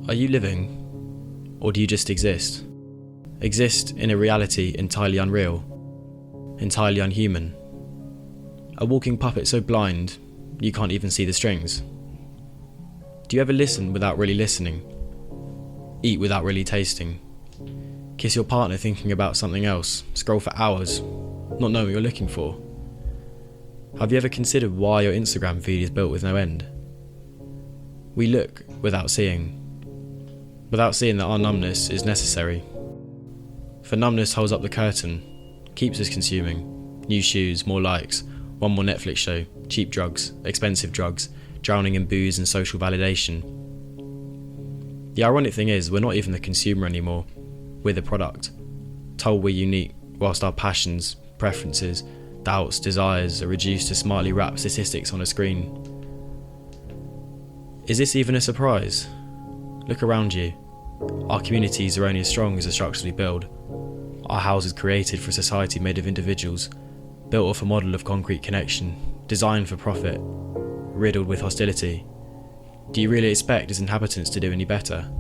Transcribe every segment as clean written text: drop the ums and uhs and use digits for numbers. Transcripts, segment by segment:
Are you living, or do you just exist? Exist in a reality entirely unreal, entirely unhuman. A walking puppet so blind, you can't even see the strings. Do you ever listen without really listening? Eat without really tasting? Kiss your partner thinking about something else, scroll for hours, not knowing what you're looking for? Have you ever considered why your Instagram feed is built with no end? We look without seeing that our numbness is necessary. For numbness holds up the curtain, keeps us consuming. New shoes, more likes, one more Netflix show, cheap drugs, expensive drugs, drowning in booze and social validation. The ironic thing is, we're not even the consumer anymore, we're the product. Told we're unique, whilst our passions, preferences, doubts, desires are reduced to smartly wrapped statistics on a screen. Is this even a surprise? Look around you. Our communities are only as strong as the structures we build. Our houses created for a society made of individuals, built off a model of concrete connection, designed for profit, riddled with hostility. Do you really expect its inhabitants to do any better?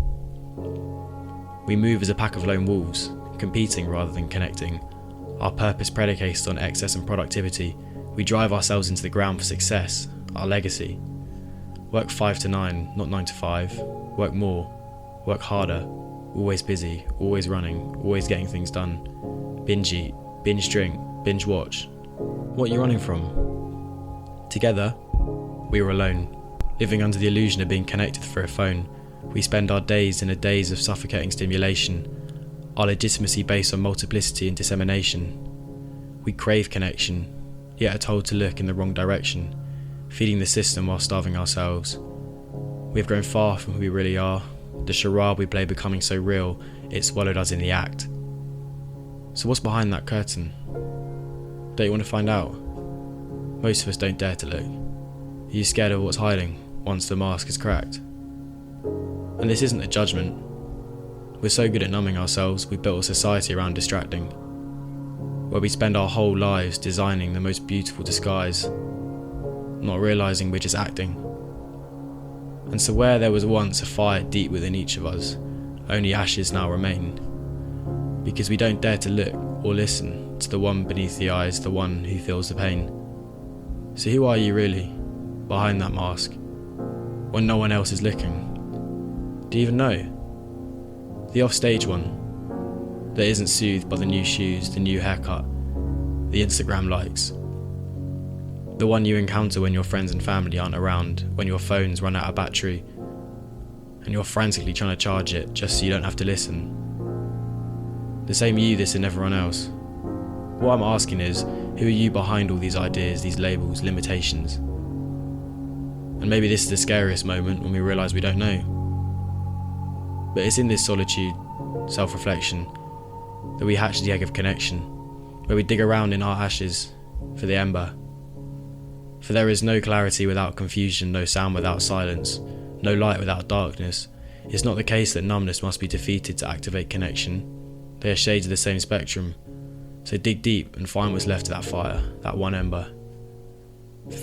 We move as a pack of lone wolves, competing rather than connecting. Our purpose predicated on excess and productivity. We drive ourselves into the ground for success, our legacy. Work 5 to 9, not 9 to 5. Work more, work harder, always busy, always running, always getting things done. Binge eat, binge drink, binge watch. What are you running from? Together, we were alone, living under the illusion of being connected through a phone. We spend our days in a daze of suffocating stimulation, our legitimacy based on multiplicity and dissemination. We crave connection, yet are told to look in the wrong direction, feeding the system while starving ourselves. We have grown far from who we really are. The charade we play becoming so real, it swallowed us in the act. So what's behind that curtain? Don't you want to find out? Most of us don't dare to look. Are you scared of what's hiding once the mask is cracked? And this isn't a judgment. We're so good at numbing ourselves, we built a society around distracting, where we spend our whole lives designing the most beautiful disguise, not realising we're just acting. And so where there was once a fire deep within each of us, only ashes now remain, because we don't dare to look or listen to the one beneath the eyes, the one who feels the pain. So who are you really, behind that mask, when no one else is looking? Do you even know? The offstage one, that isn't soothed by the new shoes, the new haircut, the Instagram likes. The one you encounter when your friends and family aren't around, when your phones run out of battery, and you're frantically trying to charge it just so you don't have to listen. The same you this and everyone else. What I'm asking is, who are you behind all these ideas, these labels, limitations? And maybe this is the scariest moment when we realise we don't know. But it's in this solitude, self-reflection, that we hatch the egg of connection, where we dig around in our ashes for the ember. For there is no clarity without confusion, no sound without silence, no light without darkness. It's not the case that numbness must be defeated to activate connection. They are shades of the same spectrum. So dig deep and find what's left of that fire, that one ember.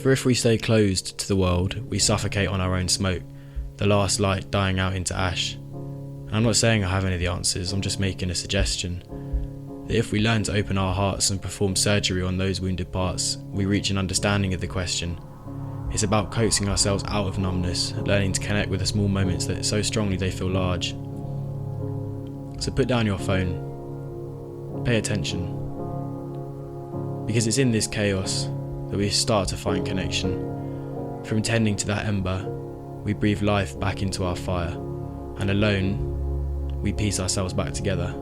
For if we stay closed to the world, we suffocate on our own smoke, the last light dying out into ash. And I'm not saying I have any of the answers, I'm just making a suggestion. That if we learn to open our hearts and perform surgery on those wounded parts, we reach an understanding of the question. It's about coaxing ourselves out of numbness, learning to connect with the small moments that so strongly they feel large. So put down your phone, pay attention. Because it's in this chaos that we start to find connection. From tending to that ember, we breathe life back into our fire, and alone, we piece ourselves back together.